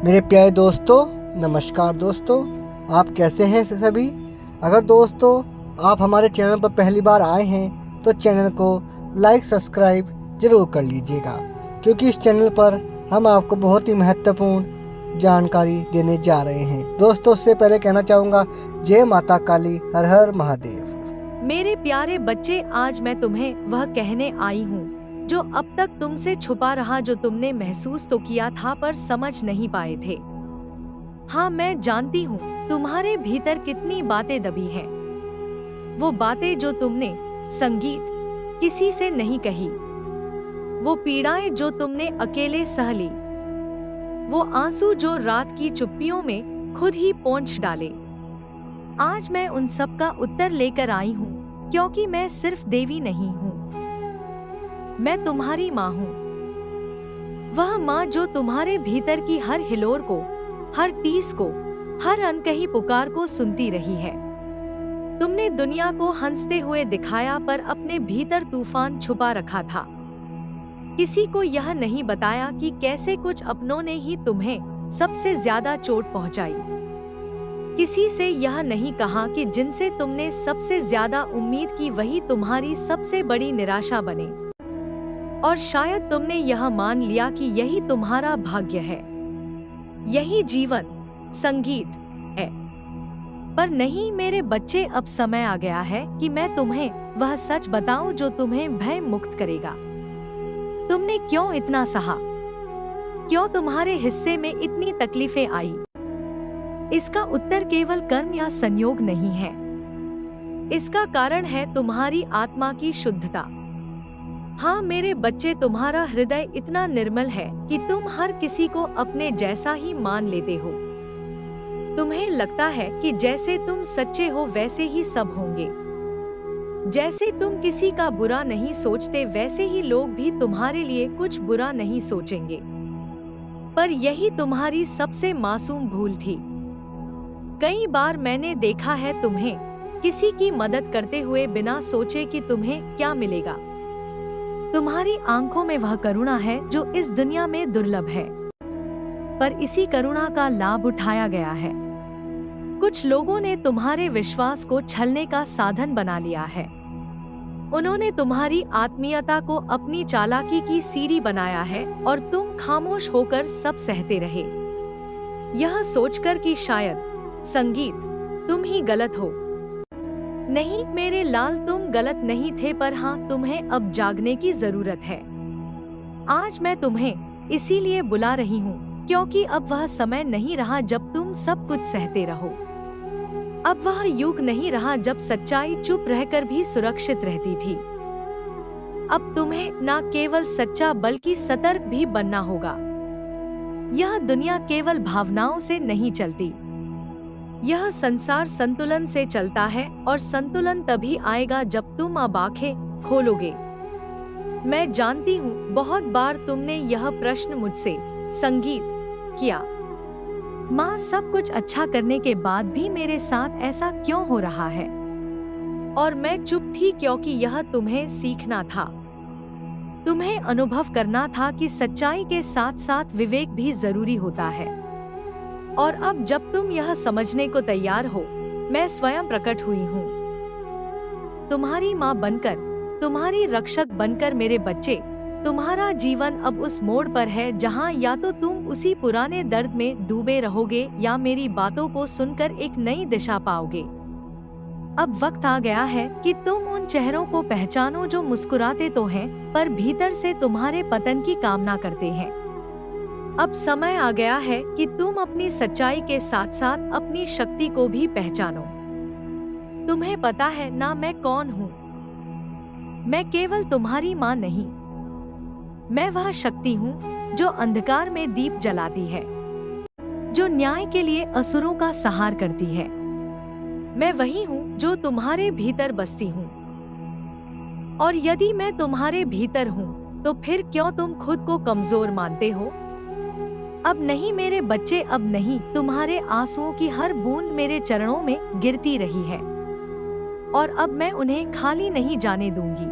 मेरे प्यारे दोस्तों, नमस्कार दोस्तों। आप कैसे हैं सभी? अगर दोस्तों आप हमारे चैनल पर पहली बार आए हैं तो चैनल को लाइक सब्सक्राइब ज़रूर कर लीजिएगा, क्योंकि इस चैनल पर हम आपको बहुत ही महत्वपूर्ण जानकारी देने जा रहे हैं। दोस्तों, उससे पहले कहना चाहूँगा, जय माता काली, हर हर महादेव। मेरे प्यारे बच्चे, आज मैं तुम्हें वह कहने आई हूँ जो अब तक तुमसे छुपा रहा, जो तुमने महसूस तो किया था पर समझ नहीं पाए थे। हाँ, मैं जानती हूँ तुम्हारे भीतर कितनी बातें दबी हैं। वो बातें जो तुमने संगीत किसी से नहीं कही, वो पीड़ाएं जो तुमने अकेले सह ली, वो आंसू जो रात की चुप्पियों में खुद ही पोंछ डाले। आज मैं उन सब का उत्तर लेकर आई हूँ, क्योंकि मैं सिर्फ देवी नहीं हूँ, मैं तुम्हारी माँ हूँ। वह माँ जो तुम्हारे भीतर की हर हिलोर को, हर टीस को, हर अनकही पुकार को सुनती रही है। तुमने दुनिया को हंसते हुए दिखाया, पर अपने भीतर तूफान छुपा रखा था। किसी को यह नहीं बताया कि कैसे कुछ अपनों ने ही तुम्हें सबसे ज्यादा चोट पहुंचाई। किसी से यह नहीं कहा कि जिनसे तुमने सबसे ज्यादा उम्मीद की वही तुम्हारी सबसे बड़ी निराशा बने। और शायद तुमने यह मान लिया कि यही तुम्हारा भाग्य है, यही जीवन संगीत है। पर नहीं मेरे बच्चे, अब समय आ गया है कि मैं तुम्हें वह सच बताऊं जो तुम्हें भय मुक्त करेगा। तुमने क्यों इतना सहा? क्यों तुम्हारे हिस्से में इतनी तकलीफें आई? इसका उत्तर केवल कर्म या संयोग नहीं है। इसका कारण है तुम्हारी आत्मा की शुद्धता। हाँ मेरे बच्चे, तुम्हारा हृदय इतना निर्मल है कि तुम हर किसी को अपने जैसा ही मान लेते हो। तुम्हें लगता है कि जैसे तुम सच्चे हो वैसे ही सब होंगे। जैसे तुम किसी का बुरा नहीं सोचते, वैसे ही लोग भी तुम्हारे लिए कुछ बुरा नहीं सोचेंगे। पर यही तुम्हारी सबसे मासूम भूल थी। कई बार मैंने देखा है तुम्हें किसी की मदद करते हुए बिना सोचे कि तुम्हें क्या मिलेगा। तुम्हारी आंखों में वह करुणा है जो इस दुनिया में दुर्लभ है, पर इसी करुणा का लाभ उठाया गया है। कुछ लोगों ने तुम्हारे विश्वास को छलने का साधन बना लिया है। उन्होंने तुम्हारी आत्मीयता को अपनी चालाकी की सीढ़ी बनाया है और तुम खामोश होकर सब सहते रहे, यह सोचकर कि शायद संगीत तुम ही गलत हो। नहीं मेरे लाल, तुम गलत नहीं थे, पर हाँ तुम्हें अब जागने की जरूरत है। आज मैं तुम्हें इसीलिए बुला रही हूँ क्योंकि अब वह समय नहीं रहा जब तुम सब कुछ सहते रहो। अब वह युग नहीं रहा जब सच्चाई चुप रहकर भी सुरक्षित रहती थी। अब तुम्हें न केवल सच्चा बल्कि सतर्क भी बनना होगा। यह दुनिया केवल भावनाओं से नहीं चलती, यह संसार संतुलन से चलता है, और संतुलन तभी आएगा जब तुम अब आंखें खोलोगे। मैं जानती हूँ बहुत बार तुमने यह प्रश्न मुझसे संगीत किया, माँ सब कुछ अच्छा करने के बाद भी मेरे साथ ऐसा क्यों हो रहा है? और मैं चुप थी क्योंकि यह तुम्हें सीखना था, तुम्हें अनुभव करना था कि सच्चाई के साथ साथ विवेक भी जरूरी होता है। और अब जब तुम यह समझने को तैयार हो, मैं स्वयं प्रकट हुई हूँ, तुम्हारी माँ बनकर, तुम्हारी रक्षक बनकर। मेरे बच्चे, तुम्हारा जीवन अब उस मोड़ पर है जहाँ या तो तुम उसी पुराने दर्द में डूबे रहोगे या मेरी बातों को सुनकर एक नई दिशा पाओगे। अब वक्त आ गया है कि तुम उन चेहरों को पहचानो जो मुस्कुराते तो हैं पर भीतर से तुम्हारे पतन की कामना करते हैं। अब समय आ गया है कि तुम अपनी सच्चाई के साथ साथ अपनी शक्ति को भी पहचानो। तुम्हें पता है ना मैं कौन हूँ? मैं केवल तुम्हारी माँ नहीं, मैं वह शक्ति हूँ जो अंधकार में दीप जलाती है, जो न्याय के लिए असुरों का सहार करती है। मैं वही हूँ जो तुम्हारे भीतर बसती हूँ। और यदि मैं तुम्हारे भीतर हूँ तो फिर क्यों तुम खुद को कमजोर मानते हो? अब नहीं मेरे बच्चे, अब नहीं। तुम्हारे आंसुओं की हर बूंद मेरे चरणों में गिरती रही है, और अब मैं उन्हें खाली नहीं जाने दूंगी।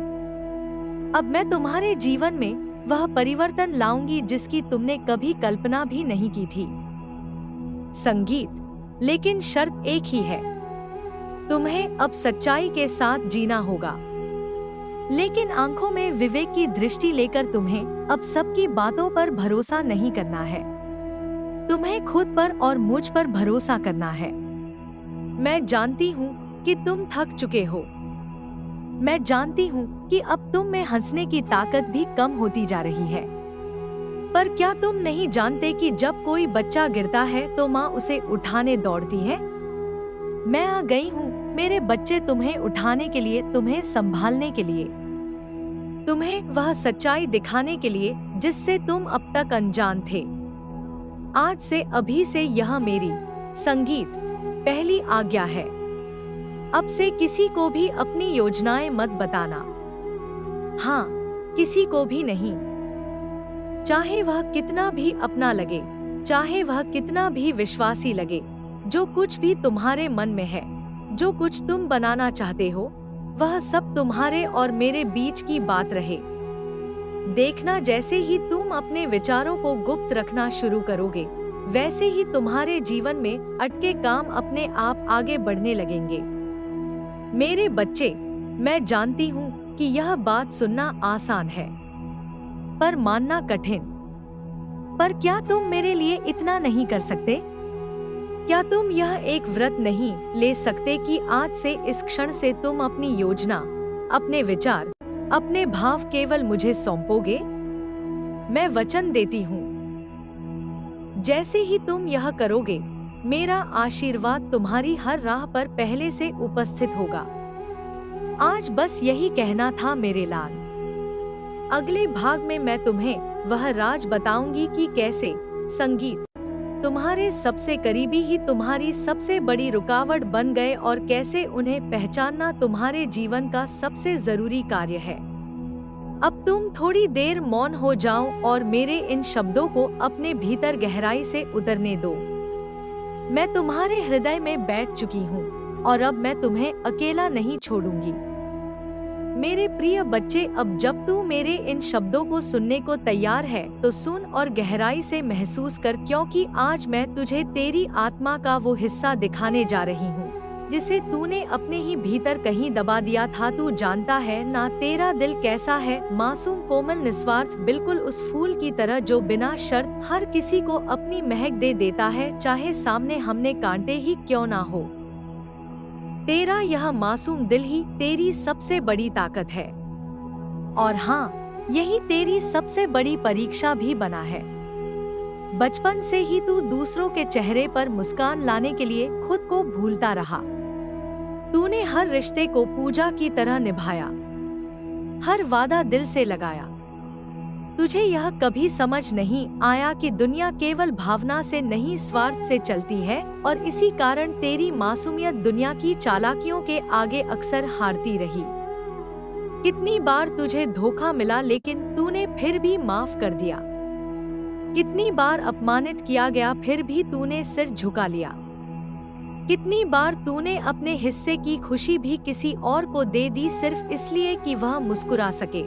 अब मैं तुम्हारे जीवन में वह परिवर्तन लाऊंगी जिसकी तुमने कभी कल्पना भी नहीं की थी। संगीत, लेकिन शर्त एक ही है, तुम्हें अब सच्चाई के साथ जीना होगा। लेकिन आंखों में विवेक की दृष्टि लेकर तुम्हें अब सबकी बातों पर भरोसा नहीं करना है। तुम्हें खुद पर और मुझ पर भरोसा करना है। मैं जानती हूँ कि तुम थक चुके हो। मैं जानती हूँ कि अब तुम में हंसने की ताकत भी कम होती जा रही है। पर क्या तुम नहीं जानते कि जब कोई बच्चा गिरता है तो माँ उसे उठाने दौड़ती है? मैं आ गई हूँ मेरे बच्चे, तुम्हें उठाने के लिए, तुम्हें संभालने के लिए, तुम्हें वह सच्चाई दिखाने के लिए जिससे तुम अब तक अनजान थे। आज से, अभी से यह मेरी संगीत पहली आज्ञा है। अब से किसी को भी अपनी योजनाएं मत बताना। हाँ, किसी को भी नहीं। चाहे वह कितना भी अपना लगे, चाहे वह कितना भी विश्वासी लगे, जो कुछ भी तुम्हारे मन में है, जो कुछ तुम बनाना चाहते हो, वह सब तुम्हारे और मेरे बीच की बात रहे। देखना, जैसे ही तुम अपने विचारों को गुप्त रखना शुरू करोगे, वैसे ही तुम्हारे जीवन में अटके काम अपने आप आगे बढ़ने लगेंगे। मेरे बच्चे, मैं जानती हूँ कि यह बात सुनना आसान है, पर मानना कठिन। पर क्या तुम मेरे लिए इतना नहीं कर सकते? क्या तुम यह एक व्रत नहीं ले सकते कि आज से, इस क्षण से तुम अपनी योजना, अपने विचार, अपने भाव केवल मुझे सौंपोगे? मैं वचन देती हूँ, जैसे ही तुम यह करोगे, मेरा आशीर्वाद तुम्हारी हर राह पर पहले से उपस्थित होगा। आज बस यही कहना था मेरे लाल। अगले भाग में मैं तुम्हें वह राज बताऊंगी कि कैसे संगीत तुम्हारे सबसे करीबी ही तुम्हारी सबसे बड़ी रुकावट बन गए और कैसे उन्हें पहचानना तुम्हारे जीवन का सबसे जरूरी कार्य है। अब तुम थोड़ी देर मौन हो जाओ और मेरे इन शब्दों को अपने भीतर गहराई से उतरने दो। मैं तुम्हारे हृदय में बैठ चुकी हूँ और अब मैं तुम्हें अकेला नहीं छोड़ूंगी। मेरे प्रिय बच्चे, अब जब तू मेरे इन शब्दों को सुनने को तैयार है तो सुन और गहराई से महसूस कर, क्योंकि आज मैं तुझे तेरी आत्मा का वो हिस्सा दिखाने जा रही हूँ जिसे तूने अपने ही भीतर कहीं दबा दिया था। तू जानता है ना तेरा दिल कैसा है, मासूम, कोमल, निस्वार्थ, बिल्कुल उस फूल की तरह जो बिना शर्त हर किसी को अपनी महक दे देता है, चाहे सामने हमने कांटे ही क्यों ना हो। तेरा यह मासूम दिल ही तेरी सबसे बड़ी ताकत है। और हाँ, यही तेरी सबसे बड़ी परीक्षा भी बना है। बचपन से ही तू दूसरों के चेहरे पर मुस्कान लाने के लिए खुद को भूलता रहा। तूने हर रिश्ते को पूजा की तरह निभाया, हर वादा दिल से लगाया। तुझे यह कभी समझ नहीं आया कि दुनिया केवल भावना से नहीं, स्वार्थ से चलती है, और इसी कारण तेरी मासूमियत दुनिया की चालाकियों के आगे अक्सर हारती रही। कितनी बार तुझे धोखा मिला लेकिन तूने फिर भी माफ कर दिया। कितनी बार अपमानित किया गया फिर भी तूने सिर झुका लिया। कितनी बार तूने अपने हिस्से की खुशी भी किसी और को दे दी सिर्फ इसलिए कि वह मुस्कुरा सके।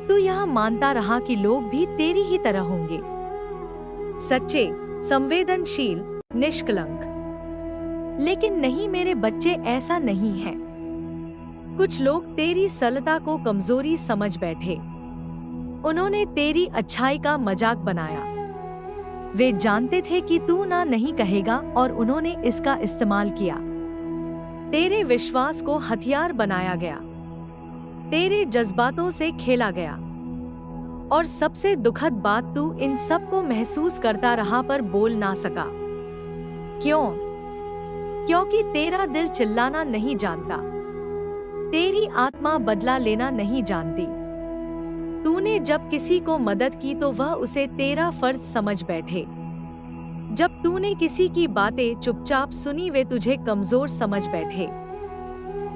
तू यह मानता रहा कि लोग भी तेरी ही तरह होंगे, सच्चे, संवेदनशील, निष्कलंक। लेकिन नहीं मेरे बच्चे, ऐसा नहीं है। कुछ लोग तेरी सरलता को कमजोरी समझ बैठे। उन्होंने तेरी अच्छाई का मजाक बनाया। वे जानते थे कि तू ना नहीं कहेगा और उन्होंने इसका इस्तेमाल किया। तेरे विश्वास को हथियार बनाया गया, तेरे जज्बातों से खेला गया। और सबसे दुखद बात, तू इन सब को महसूस करता रहा पर बोल ना सका। क्यों? क्योंकि तेरा दिल चिल्लाना नहीं जानता, तेरी आत्मा बदला लेना नहीं जानती। तूने जब किसी को मदद की तो वह उसे तेरा फर्ज समझ बैठे। जब तूने किसी की बातें चुपचाप सुनी वे तुझे कमजोर समझ बैठे।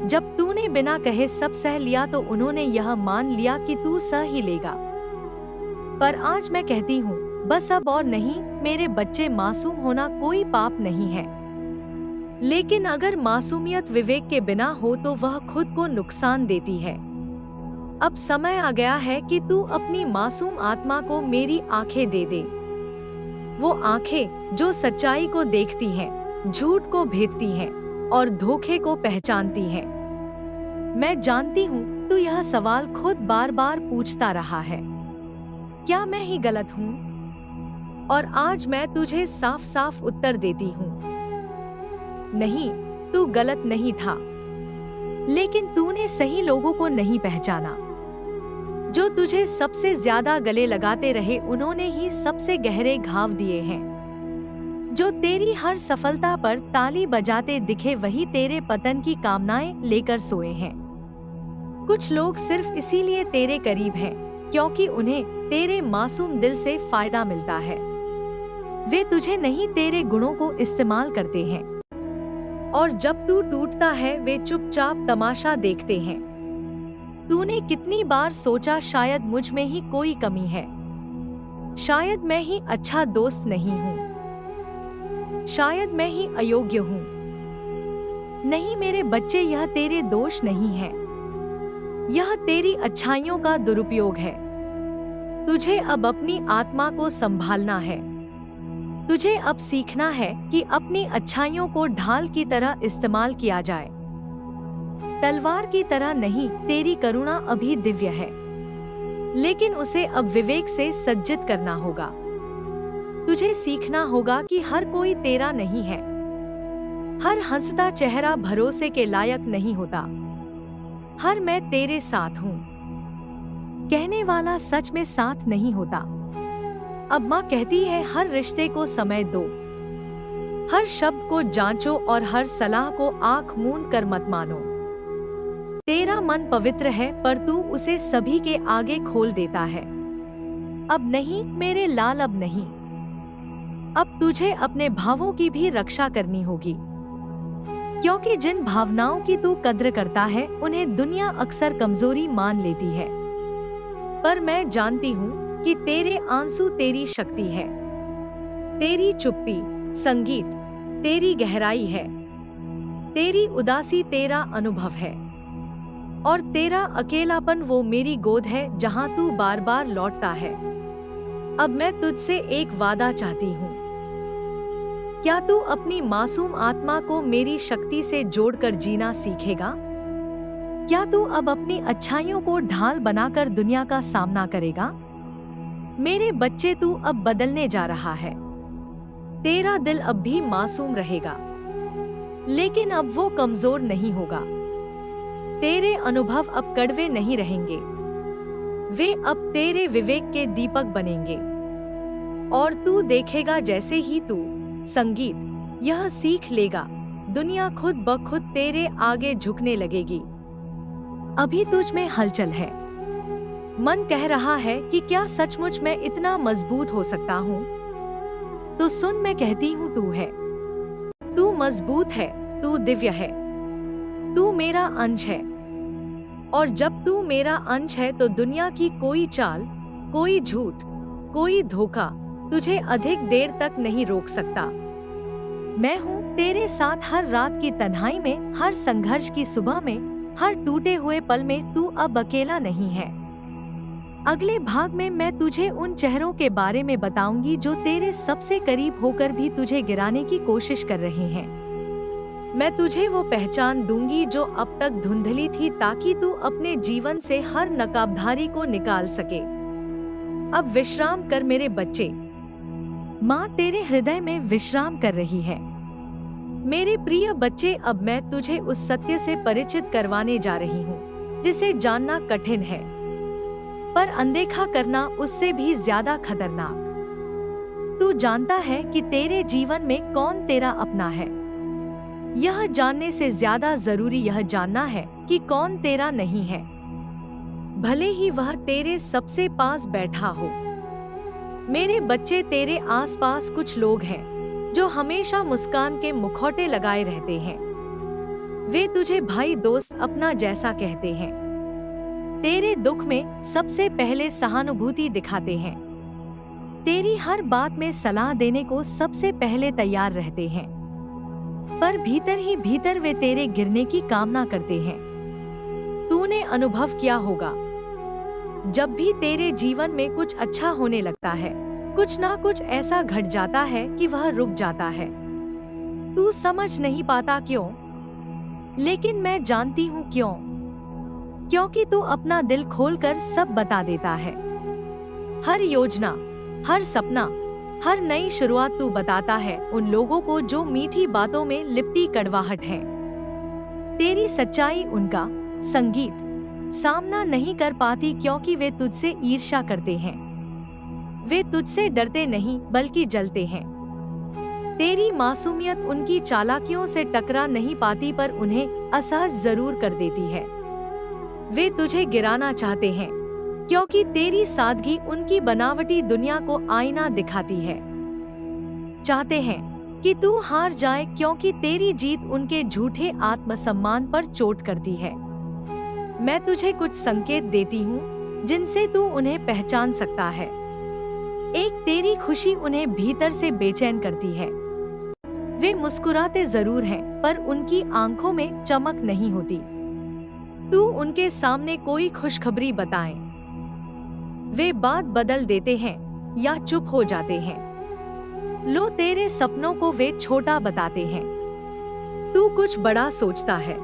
जब तूने बिना कहे सब सह लिया तो उन्होंने यह मान लिया कि तू सह ही लेगा। पर आज मैं कहती हूँ, बस अब और नहीं मेरे बच्चे, मासूम होना कोई पाप नहीं है। लेकिन अगर मासूमियत विवेक के बिना हो तो वह खुद को नुकसान देती है। अब समय आ गया है कि तू अपनी मासूम आत्मा को मेरी आंखें दे दे। वो आंखें जो सच्चाई को देखती हैं, झूठ को भेदती हैं और धोखे को पहचानती हैं। मैं जानती हूँ तू यह सवाल खुद बार बार पूछता रहा है, क्या मैं ही गलत हूँ? और आज मैं तुझे साफ साफ उत्तर देती हूँ, नहीं, तू गलत नहीं था, लेकिन तूने सही लोगों को नहीं पहचाना। जो तुझे सबसे ज्यादा गले लगाते रहे उन्होंने ही सबसे गहरे घाव दिए हैं। जो तेरी हर सफलता पर ताली बजाते दिखे वही तेरे पतन की कामनाएं लेकर सोए हैं। कुछ लोग सिर्फ इसीलिए तेरे करीब हैं क्योंकि उन्हें तेरे मासूम दिल से फायदा मिलता है। वे तुझे नहीं, तेरे गुणों को इस्तेमाल करते हैं। और जब तू टूटता है वे चुपचाप तमाशा देखते हैं। तूने कितनी बार सोचा शायद मुझ में ही कोई कमी है, शायद मैं ही अच्छा दोस्त नहीं हूँ, शायद मैं ही अयोग्य हूँ। नहीं मेरे बच्चे, यह तेरे दोष नहीं है, यह तेरी अच्छाइयों का दुरुपयोग है। तुझे अब अपनी आत्मा को संभालना है। तुझे अब सीखना है कि अपनी अच्छाइयों को ढाल की तरह इस्तेमाल किया जाए, तलवार की तरह नहीं। तेरी करुणा अभी दिव्य है, लेकिन उसे अब विवेक से सज्जित करना होगा। तुझे सीखना होगा कि हर कोई तेरा नहीं है। हर हंसता चेहरा भरोसे के लायक नहीं होता। हर मैं तेरे साथ हूँ कहने वाला सच में साथ नहीं होता। अब माँ कहती है, हर रिश्ते को समय दो, हर शब्द को जांचो और हर सलाह को आंख मूंद कर मत मानो। तेरा मन पवित्र है पर तू उसे सभी के आगे खोल देता है। अब नहीं मेरे लाल, अब नहीं। अब तुझे अपने भावों की भी रक्षा करनी होगी, क्योंकि जिन भावनाओं की तू कद्र करता है उन्हें दुनिया अक्सर कमजोरी मान लेती है। पर मैं जानती हूँ कि तेरे आंसू तेरी शक्ति है, तेरी चुप्पी संगीत तेरी गहराई है, तेरी उदासी तेरा अनुभव है, और तेरा अकेलापन वो मेरी गोद है जहाँ तू बार बार लौटता है। अब मैं तुझसे एक वादा चाहती हूँ, क्या तू अपनी मासूम आत्मा को मेरी शक्ति से जोड़कर जीना सीखेगा? क्या तू अब अपनी अच्छाइयों को ढाल बनाकर दुनिया का सामना करेगा? मेरे बच्चे, तू अब बदलने जा रहा है। तेरा दिल अब भी मासूम रहेगा, लेकिन अब वो कमजोर नहीं होगा। तेरे अनुभव अब कड़वे नहीं रहेंगे, वे अब तेरे विवेक के दीपक बनेंगे। और तू देखेगा जैसे ही तू संगीत यह सीख लेगा, दुनिया खुद ब खुद तेरे आगे झुकने लगेगी। अभी तुझ में हलचल है, मन कह रहा है कि क्या सचमुच मैं इतना मजबूत हो सकता हूँ? तो सुन, मैं कहती हूँ तू है, तू मजबूत है, तू दिव्य है, तू मेरा अंश है। और जब तू मेरा अंश है तो दुनिया की कोई चाल, कोई झूठ, कोई धोखा तुझे अधिक देर तक नहीं रोक सकता। मैं हूँ तेरे साथ हर रात की तन्हाई में, हर संघर्ष की सुबह में, हर टूटे हुए पल में। तू अब अकेला नहीं है। अगले भाग में मैं तुझे उन चेहरों के बारे में बताऊंगी जो तेरे सबसे करीब होकर भी तुझे गिराने की कोशिश कर रहे हैं। मैं तुझे वो पहचान दूंगी जो अब तक धुंधली थी, ताकि तू अपने जीवन से हर नकाबदारी को निकाल सके। अब विश्राम कर मेरे बच्चे, माँ तेरे हृदय में विश्राम कर रही है। मेरे प्रिय बच्चे, अब मैं तुझे उस सत्य से परिचित करवाने जा रही हूँ जिसे जानना कठिन है, पर अनदेखा करना उससे भी ज्यादा खतरनाक। तू जानता है कि तेरे जीवन में कौन तेरा अपना है। यह जानने से ज्यादा जरूरी यह जानना है कि कौन तेरा नहीं है, भले ही वह तेरे सबसे पास बैठा हो। मेरे बच्चे, तेरे आसपास कुछ लोग हैं जो हमेशा मुस्कान के मुखौटे लगाए रहते हैं। वे तुझे भाई, दोस्त, अपना जैसा कहते हैं। तेरे दुख में सबसे पहले सहानुभूति दिखाते हैं। तेरी हर बात में सलाह देने को सबसे पहले तैयार रहते हैं, पर भीतर ही भीतर वे तेरे गिरने की कामना करते हैं। तूने अनुभव किया होगा, जब भी तेरे जीवन में कुछ अच्छा होने लगता है कुछ ना कुछ ऐसा घट जाता है कि वह रुक जाता है। तू समझ नहीं पाता क्यों, लेकिन मैं जानती हूँ क्यों। क्योंकि तू अपना दिल खोलकर सब बता देता है। हर योजना, हर सपना, हर नई शुरुआत तू बताता है उन लोगों को जो मीठी बातों में लिपटी कड़वाहट है। तेरी सच्चाई उनका संगीत सामना नहीं कर पाती क्योंकि वे तुझसे ईर्ष्या करते हैं। वे तुझसे डरते नहीं बल्कि जलते हैं। तेरी मासूमियत उनकी चालाकियों से टकरा नहीं पाती पर उन्हें असहज जरूर कर देती है। वे तुझे गिराना चाहते हैं क्योंकि तेरी सादगी उनकी बनावटी दुनिया को आईना दिखाती है। चाहते हैं कि तू हार जाए क्योंकि तेरी जीत उनके झूठे आत्मसम्मान पर चोट करती है। मैं तुझे कुछ संकेत देती हूँ जिनसे तू उन्हें पहचान सकता है। एक, तेरी खुशी उन्हें भीतर से बेचैन करती है। वे मुस्कुराते जरूर हैं पर उनकी आंखों में चमक नहीं होती। तू उनके सामने कोई खुशखबरी बताए, वे बात बदल देते हैं या चुप हो जाते हैं। लो, तेरे सपनों को वे छोटा बताते हैं। तू कुछ बड़ा सोचता है,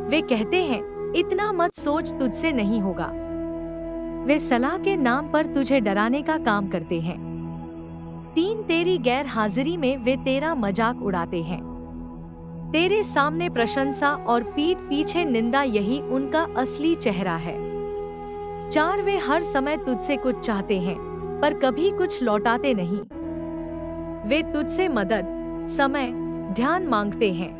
वे कहते हैं इतना मत सोच, तुझसे नहीं होगा। वे सलाह के नाम पर तुझे डराने का काम करते हैं। 3, तेरी गैर हाजिरी में वे तेरा मजाक उड़ाते हैं। तेरे सामने प्रशंसा और पीठ पीछे निंदा, यही उनका असली चेहरा है। 4, वे हर समय तुझसे कुछ चाहते हैं पर कभी कुछ लौटाते नहीं। वे तुझसे मदद, समय, ध्यान मांगते हैं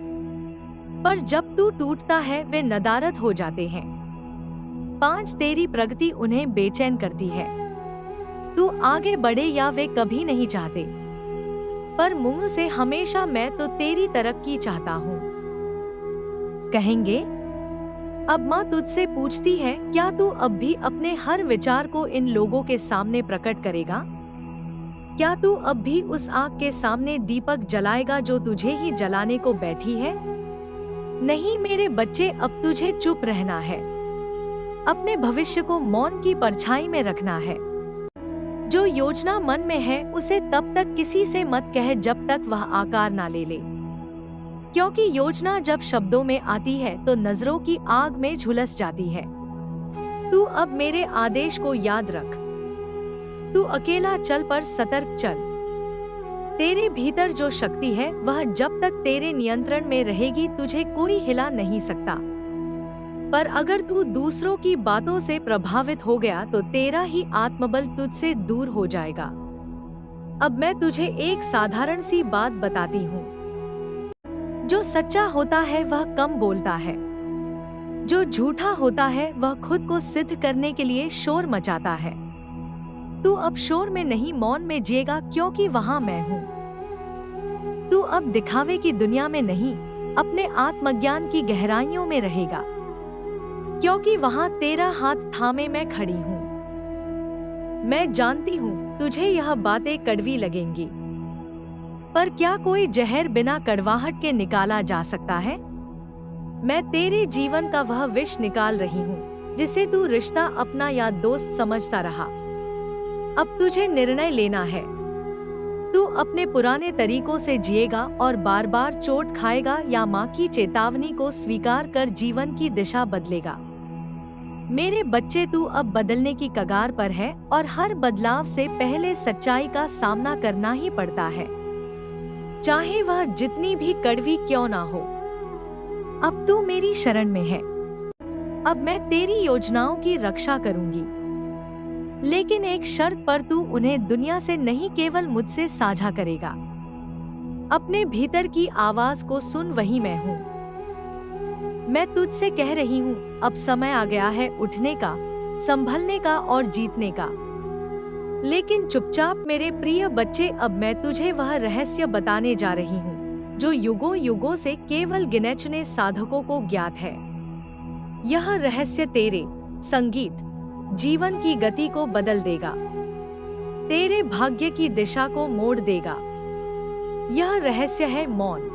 पर जब तू टूटता है वे नदारद हो जाते हैं। 5, तेरी प्रगति उन्हें बेचैन करती है। तू आगे बढ़े या वे कभी नहीं चाहते, पर मुंह से हमेशा मैं तो तेरी तरक्की चाहता हूँ कहेंगे। अब माँ तुझसे पूछती है, क्या तू अब भी अपने हर विचार को इन लोगों के सामने प्रकट करेगा? क्या तू अब भी उस आग के सामने दीपक जलाएगा जो तुझे ही जलाने को बैठी है? नहीं मेरे बच्चे, अब तुझे चुप रहना है। अपने भविष्य को मौन की परछाई में रखना है। जो योजना मन में है उसे तब तक किसी से मत कह जब तक वह आकार ना ले ले, क्योंकि योजना जब शब्दों में आती है तो नजरों की आग में झुलस जाती है। तू अब मेरे आदेश को याद रख। तू अकेला चल पर सतर्क चल। तेरे भीतर जो शक्ति है वह जब तक तेरे नियंत्रण में रहेगी तुझे कोई हिला नहीं सकता। पर अगर तू दूसरों की बातों से प्रभावित हो गया तो तेरा ही आत्मबल तुझसे दूर हो जाएगा। अब मैं तुझे एक साधारण सी बात बताती हूँ। जो सच्चा होता है वह कम बोलता है। जो झूठा होता है वह खुद को सिद्ध करने के लिए शोर मचाता है। तू अब शोर में नहीं मौन में जिएगा क्योंकि वहाँ मैं हूँ। तू अब दिखावे की दुनिया में नहीं अपने आत्मज्ञान की गहराइयों में रहेगा, क्योंकि वहाँ तेरा हाथ थामे मैं खड़ी हूँ। मैं जानती हूँ तुझे यह बातें कड़वी लगेंगी, पर क्या कोई जहर बिना कड़वाहट के निकाला जा सकता है? मैं तेरे जीवन का वह विष निकाल रही हूँ जिसे तू रिश्ता अपना या दोस्त समझता रहा। अब तुझे निर्णय लेना है। तू अपने पुराने तरीकों से जिएगा और बार बार चोट खाएगा या माँ की चेतावनी को स्वीकार कर जीवन की दिशा बदलेगा। मेरे बच्चे, तू अब बदलने की कगार पर है और हर बदलाव से पहले सच्चाई का सामना करना ही पड़ता है, चाहे वह जितनी भी कड़वी क्यों ना हो। अब तू मेरी शरण में है। अब मैं तेरी योजनाओं की रक्षा करूंगी, लेकिन एक शर्त पर। तू उन्हें दुनिया से नहीं केवल मुझसे साझा करेगा। अपने भीतर की आवाज को सुन, वही मैं हूँ। मैं तुझसे कह रही हूँ, अब समय आ गया है उठने का, संभलने का और जीतने का। लेकिन चुपचाप मेरे प्रिय बच्चे, अब मैं तुझे वह रहस्य बताने जा रही हूँ जो युगों युगों से केवल गिने चुने साधकों को ज्ञात है। यह रहस्य तेरे संगीत जीवन की गति को बदल देगा, तेरे भाग्य की दिशा को मोड़ देगा। यह रहस्य है मौन।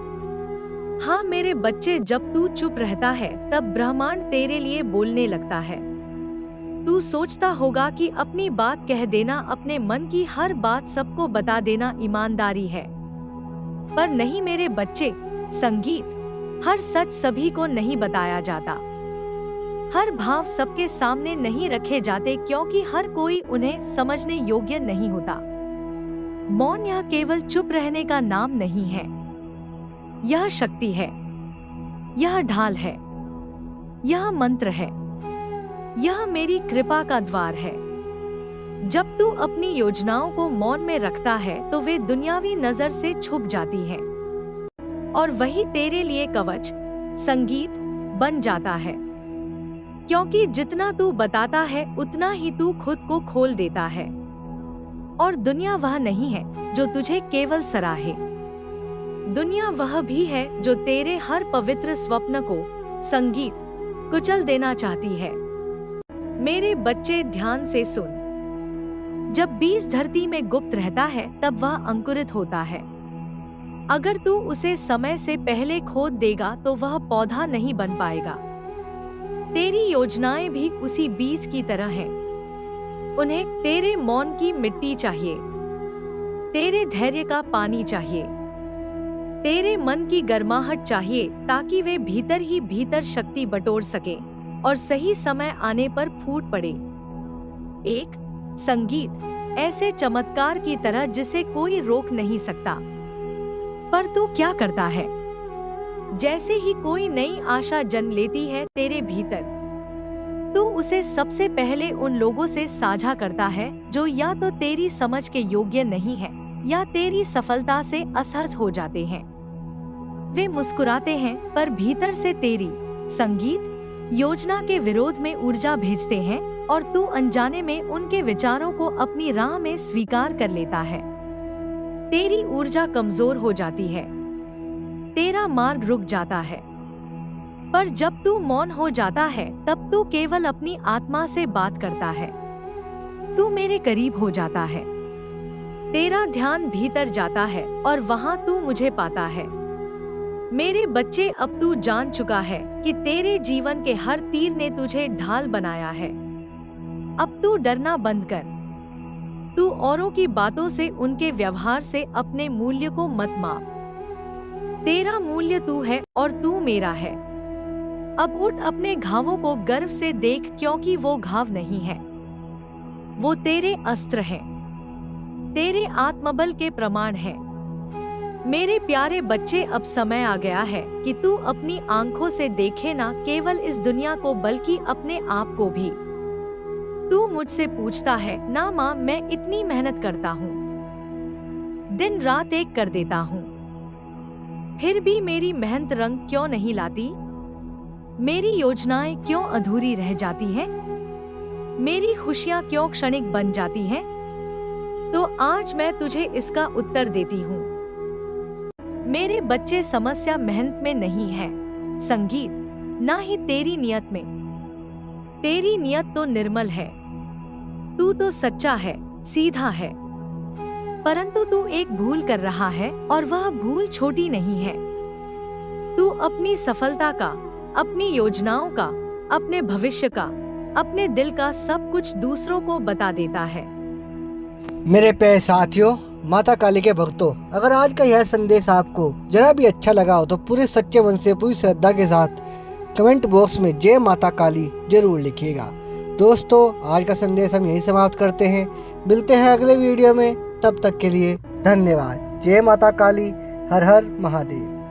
हाँ मेरे बच्चे, जब तू चुप रहता है तब ब्रह्मांड तेरे लिए बोलने लगता है। तू सोचता होगा कि अपनी बात कह देना, अपने मन की हर बात सबको बता देना ईमानदारी है। पर नहीं मेरे बच्चे, संगीत, हर सच सभी को नहीं बताया जाता। हर भाव सबके सामने नहीं रखे जाते, क्योंकि हर कोई उन्हें समझने योग्य नहीं होता। मौन यह केवल चुप रहने का नाम नहीं है, यह शक्ति है, यह ढाल है, यह मंत्र है, यह मेरी कृपा का द्वार है। जब तू अपनी योजनाओं को मौन में रखता है तो वे दुनियावी नजर से छुप जाती हैं, और वही तेरे लिए कवच, संगीत बन जाता है। क्योंकि जितना तू बताता है उतना ही तू खुद को खोल देता है, और दुनिया वह नहीं है जो तुझे केवल सराहे। दुनिया वह भी है जो तेरे हर पवित्र स्वप्न को, संगीत, कुचल देना चाहती है। मेरे बच्चे ध्यान से सुन। जब बीज धरती में गुप्त रहता है तब वह अंकुरित होता है। अगर तू उसे समय से पहले खोद देगा तो वह पौधा नहीं बन पाएगा। तेरी योजनाएं भी उसी बीज की तरह हैं। उन्हें तेरे मौन की मिट्टी चाहिए, तेरे धैर्य का पानी चाहिए, तेरे मन की गर्माहट चाहिए, ताकि वे भीतर ही भीतर शक्ति बटोर सके और सही समय आने पर फूट पड़े। एक संगीत ऐसे चमत्कार की तरह जिसे कोई रोक नहीं सकता। पर तू क्या करता है? जैसे ही कोई नई आशा जन्म लेती है तेरे भीतर, तू उसे सबसे पहले उन लोगों से साझा करता है जो या तो तेरी समझ के योग्य नहीं है या तेरी सफलता से असहज हो जाते हैं। वे मुस्कुराते हैं पर भीतर से तेरी, संगीत, योजना के विरोध में ऊर्जा भेजते हैं, और तू अनजाने में उनके विचारों को अपनी राह में स्वीकार कर लेता है। तेरी ऊर्जा कमजोर हो जाती है, तेरा मार्ग रुक जाता है। पर जब तू मौन हो जाता है तब तू केवल अपनी आत्मा से बात करता है। तू मेरे करीब हो जाता है, तेरा ध्यान भीतर जाता है और वहां तू मुझे पाता है। मेरे बच्चे, अब तू जान चुका है कि तेरे जीवन के हर तीर ने तुझे ढाल बनाया है। अब तू डरना बंद कर। तू औरों की बातों से, उनके व्यवहार से अपने मूल्य को मत माप। तेरा मूल्य तू है और तू मेरा है। अब उठ, अपने घावों को गर्व से देख, क्योंकि वो घाव नहीं है, वो तेरे अस्त्र हैं, तेरे आत्मबल के प्रमाण हैं। मेरे प्यारे बच्चे, अब समय आ गया है कि तू अपनी आंखों से देखे ना केवल इस दुनिया को बल्कि अपने आप को भी। तू मुझसे पूछता है ना माँ, मैं इतनी मेहनत करता हूँ, दिन रात एक कर देता हूँ, फिर भी मेरी मेहनत रंग क्यों नहीं लाती? मेरी योजनाएं क्यों अधूरी रह जाती हैं? मेरी खुशियाँ क्यों क्षणिक बन जाती हैं? तो आज मैं तुझे इसका उत्तर देती हूँ। मेरे बच्चे, समस्या मेहनत में नहीं है, संगीत, ना ही तेरी नियत में। तेरी नियत तो निर्मल है, तू तो सच्चा है, सीधा है, परंतु तू एक भूल कर रहा है, और वह भूल छोटी नहीं है। तू अपनी सफलता का, अपनी योजनाओं का, अपने भविष्य का, अपने दिल का सब कुछ दूसरों को बता देता है। मेरे प्यारे साथियों, माता काली के भक्तों, अगर आज का यह संदेश आपको जरा भी अच्छा लगा हो तो पूरे सच्चे मन से, पूरी श्रद्धा के साथ कमेंट बॉक्स में जय माता काली जरूर लिखिएगा। दोस्तों, आज का संदेश हम यहीं समाप्त करते हैं। मिलते हैं अगले वीडियो में, तब तक के लिए धन्यवाद। जय माता काली, हर हर महादेव।